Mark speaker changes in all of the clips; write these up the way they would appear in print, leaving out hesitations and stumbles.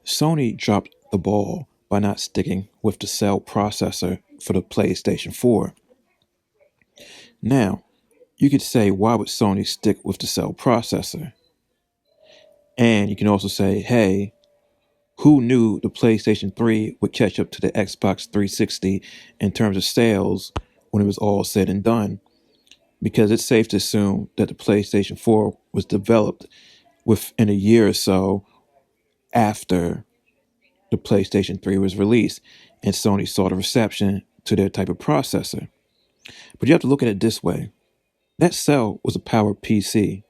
Speaker 1: Sony dropped the ball by not sticking with the cell processor for the PlayStation 4. Now, you could say, why would Sony stick with the cell processor? And you can also say, hey, who knew the PlayStation 3 would catch up to the Xbox 360 in terms of sales when it was all said and done? Because it's safe to assume that the PlayStation 4 was developed within a year or so after the PlayStation 3 was released, and Sony saw the reception to their type of processor. But you have to look at it this way: that cell was a power PC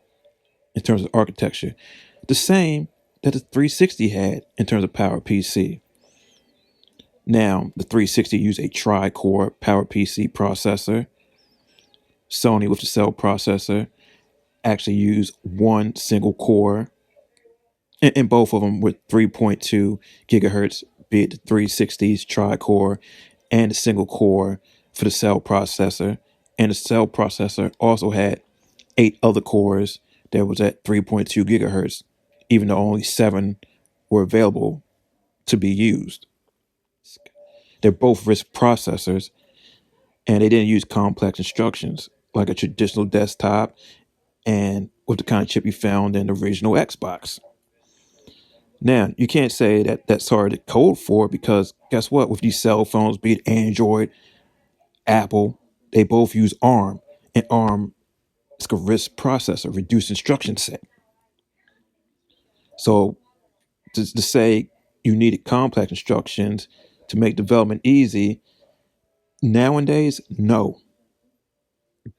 Speaker 1: in terms of architecture, the same that the 360 had in terms of power PC. Now, the 360 used a tri-core power PC processor. Sony, with the cell processor, actually used one single core, and both of them were 3.2 gigahertz, be it the 360's tri-core and the single core for the cell processor. And the cell processor also had 8 other cores that was at 3.2 gigahertz, even though only 7 were available to be used. They're both RISC processors, and they didn't use complex instructions like a traditional desktop and with the kind of chip you found in the original Xbox. Now, you can't say that that's hard to code for, because guess what? With these cell phones, be it Android, Apple, they both use ARM. And ARM is a RISC processor, reduced instruction set. So to say you needed complex instructions to make development easy, nowadays, no.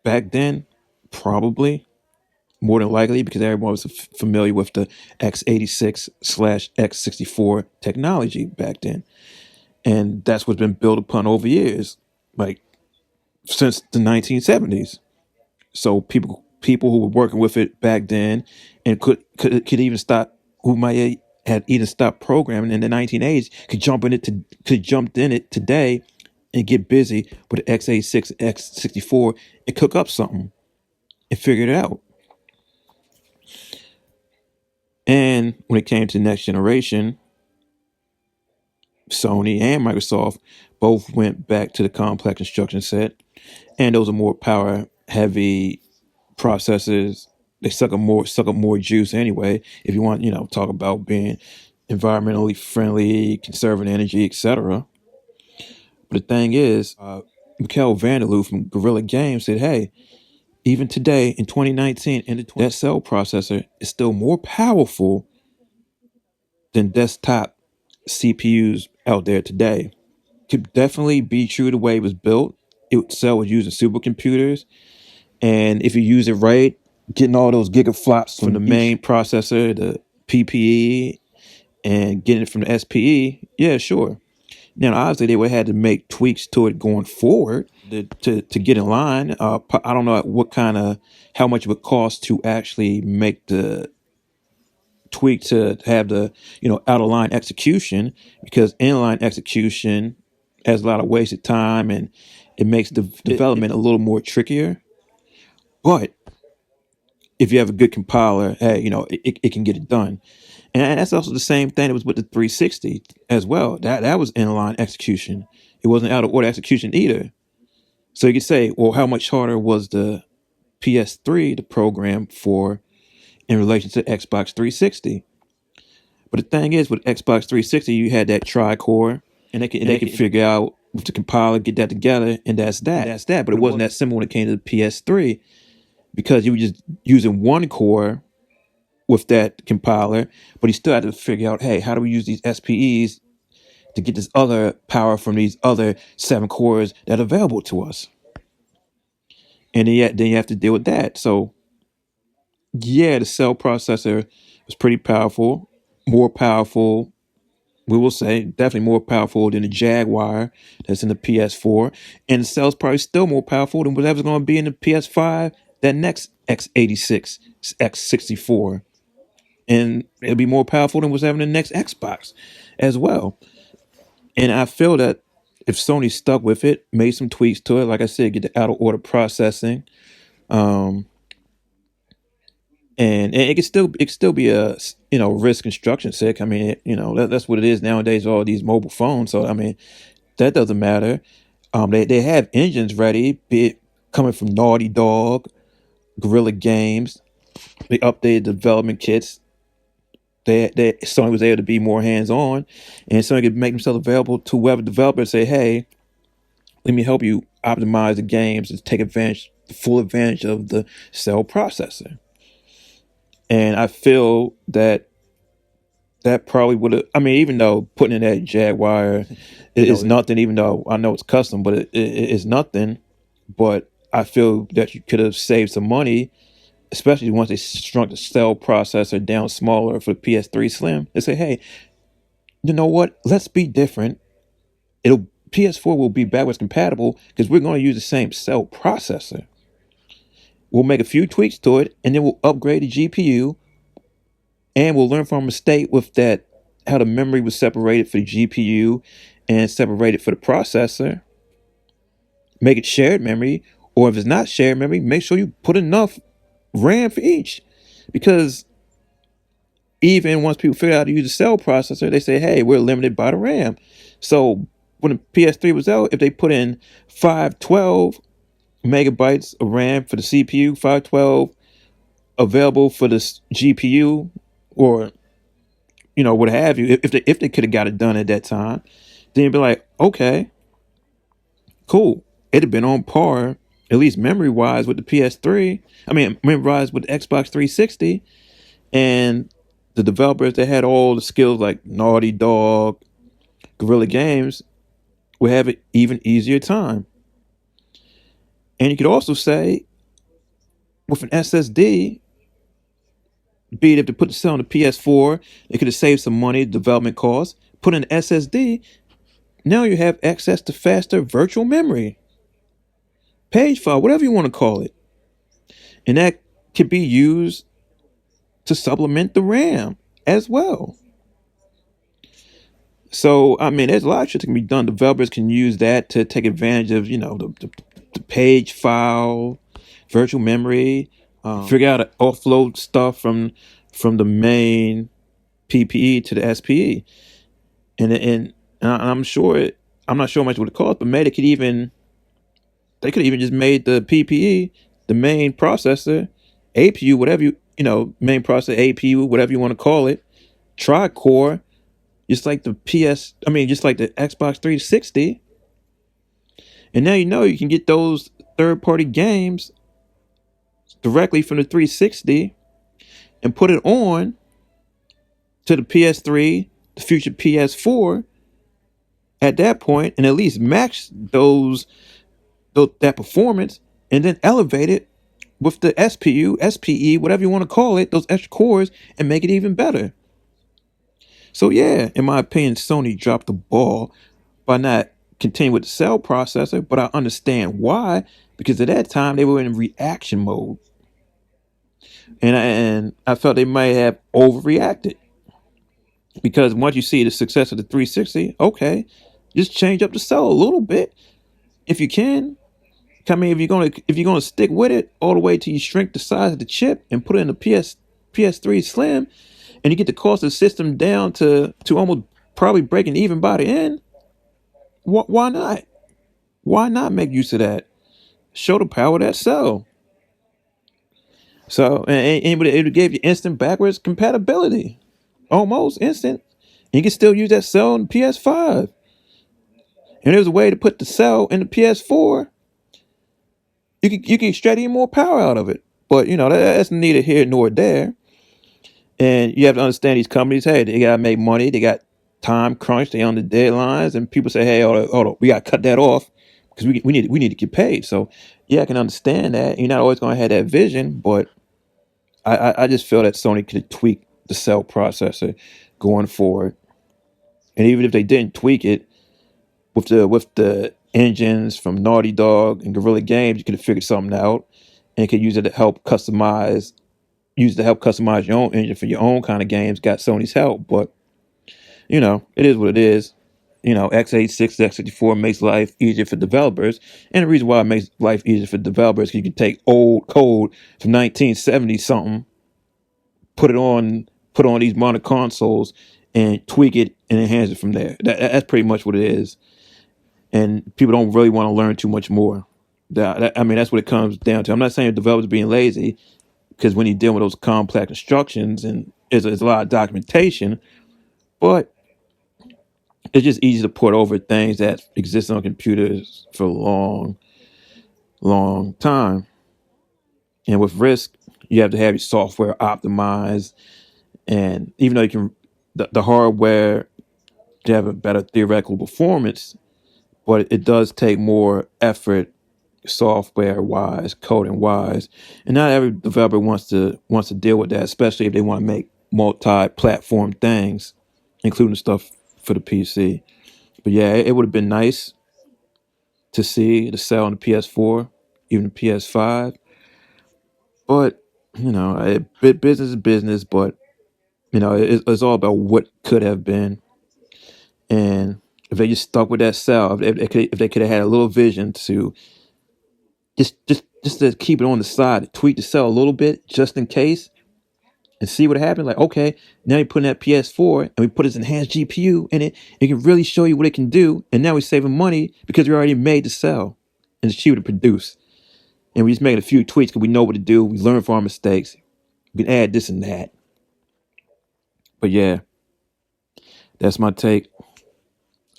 Speaker 1: Back then, probably, more than likely, because everyone was familiar with the x86 slash x64 technology back then. And that's what's been built upon over years, like since the 1970s. So people who were working with it back then and could even stop, who might had even stopped programming in the 1980s, could jump in it today and get busy with the x86, x64, and cook up something and figure it out. And when it came to the next generation, Sony and Microsoft both went back to the complex instruction set, and those are more power heavy processors. They suck up more juice anyway. If you want, talk about being environmentally friendly, conserving energy, etc. But the thing is, Mikhail Vanderloo from Guerrilla Games said, "Hey, even today in 2019, that cell processor is still more powerful than desktop CPUs out there today. Could definitely be true the way it was built. Cell was using supercomputers, and if you use it right, getting all those gigaflops from the main processor, the PPE, and getting it from the SPE, yeah, sure. Now, obviously, they would have had to make tweaks to it going forward to get in line. I don't know how much it would cost to actually make the tweak to have the out of line execution, because inline execution has a lot of wasted time and it makes the development a little more trickier. But if you have a good compiler, hey, it can get it done. And that's also the same thing that was with the 360 as well. That was inline execution. It wasn't out of order execution either. So you could say, well, how much harder was the PS3 to program for in relation to Xbox 360? But the thing is, with Xbox 360, you had that tri-core, and they can figure out with the compiler, get that together, and that's that. But it wasn't that simple when it came to the PS3, because you were just using one core with that compiler, but you still had to figure out, hey, how do we use these SPEs to get this other power from these other 7 cores that are available to us? And then you have to deal with that. So yeah, the cell processor was pretty powerful, more powerful, we will say, definitely more powerful than the Jaguar that's in the PS4. And the cell's probably still more powerful than whatever's going to be in the PS5, that next x86, x64. And it'll be more powerful than what's having the next Xbox as well. And I feel that if Sony stuck with it, made some tweaks to it, like I said, get the out of order processing, um, and it could still be a risk instruction set. I mean, that's what it is nowadays. All these mobile phones. So I mean, that doesn't matter. They have engines ready, be it coming from Naughty Dog, Guerrilla Games. They updated development kits. Sony was able to be more hands on, and Sony could make themselves available to whoever developer and say, "Hey, let me help you optimize the games and take full advantage of the cell processor." And I feel that probably would have. I mean, even though putting in that Jaguar is nothing, even though I know it's custom, but it's nothing. But I feel that you could have saved some money, especially once they shrunk the cell processor down smaller for the PS3 Slim. They say, hey, you know what? Let's be different. It'll PS4 will be backwards compatible because we're going to use the same cell processor. We'll make a few tweaks to it, and then we'll upgrade the GPU, and we'll learn from our mistake with that, how the memory was separated for the GPU and separated for the processor. Make it shared memory, or if it's not shared memory, make sure you put enough RAM for each. Because even once people figure out how to use the cell processor, they say, hey, we're limited by the RAM. So when the PS3 was out, if they put in 512 megabytes of RAM for the CPU, 512 available for the GPU, or what have you, if they could have got it done at that time, then you'd be like, okay, cool. It'd have been on par, at least memory wise, with the PS3. I mean, memory wise with the Xbox 360, and the developers that had all the skills like Naughty Dog, Guerrilla Games would have an even easier time. And you could also say, with an SSD, be it if they put the cell on the PS4, they could have saved some money, development costs. Put in an SSD, now you have access to faster virtual memory, page file, whatever you want to call it. And that could be used to supplement the RAM as well. So, I mean, there's a lot of shit that can be done. Developers can use that to take advantage of, the page file, virtual memory, figure out how to offload stuff from the main PPE to the SPE. And I'm sure, I'm not sure how much it would cost, but maybe they could even just made the PPE, the main processor, APU, whatever main processor, APU, whatever you want to call it, tri-core, just like the just like the Xbox 360. And now you can get those third-party games directly from the 360 and put it on to the PS3, the future PS4 at that point, and at least max that performance, and then elevate it with the SPU, SPE, whatever you want to call it, those extra cores, and make it even better. So yeah, in my opinion, Sony dropped the ball by not continuing with the cell processor, but I understand why, because at that time they were in reaction mode. And I felt they might have overreacted. Because once you see the success of the 360, okay, just change up the cell a little bit if you can. I mean, if you're gonna stick with it all the way till you shrink the size of the chip and put it in the PS3 Slim, and you get the cost of the system down to almost probably breaking even by the end, why not? Why not make use of that? Show the power of that cell. So, and it gave you instant backwards compatibility, almost instant. And you can still use that cell in the PS5. And there's a way to put the cell in the PS4. You can extract even more power out of it. But that's neither here nor there. And you have to understand these companies, hey, they gotta make money, they got time crunch, they on the deadlines, and people say, hey, hold on, we gotta cut that off because we need to get paid. So yeah, I can understand that. You're not always gonna have that vision, but I just feel that Sony could tweak the cell processor going forward. And even if they didn't tweak it with the engines from Naughty Dog and Guerrilla Games, you could have figured something out and could use it to help customize your own engine for your own kind of games. Got Sony's help, but it is what it is. x86, x64 makes life easier for developers, and the reason why it makes life easier for developers is you can take old code from 1970 something put it on put on these modern consoles and tweak it and enhance it from there. That's pretty much what it is. And people don't really want to learn too much more. I mean, that's what it comes down to. I'm not saying developers being lazy, because when you deal with those complex instructions and there's a lot of documentation, but it's just easy to port over things that exist on computers for a long, long time. And with Risk, you have to have your software optimized, and even though you can, the hardware to have a better theoretical performance, but it does take more effort, software wise, coding wise, and not every developer wants to deal with that, especially if they want to make multi-platform things, including stuff for the PC. But yeah, it would have been nice to see the sell on the PS4, even the PS5. But business is business. But it's all about what could have been, and if they just stuck with that sell, if they could have had a little vision to just to keep it on the side, tweak the cell a little bit just in case, and see what happens. Like, okay, now you're putting that PS4 and we put this enhanced GPU in it. It can really show you what it can do, and now we're saving money because we already made the cell and it's cheaper to produce. And we just made a few tweaks because we know what to do. We learn from our mistakes. We can add this and that. But yeah, that's my take.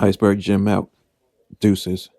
Speaker 1: Iceberg Jim out. Deuces.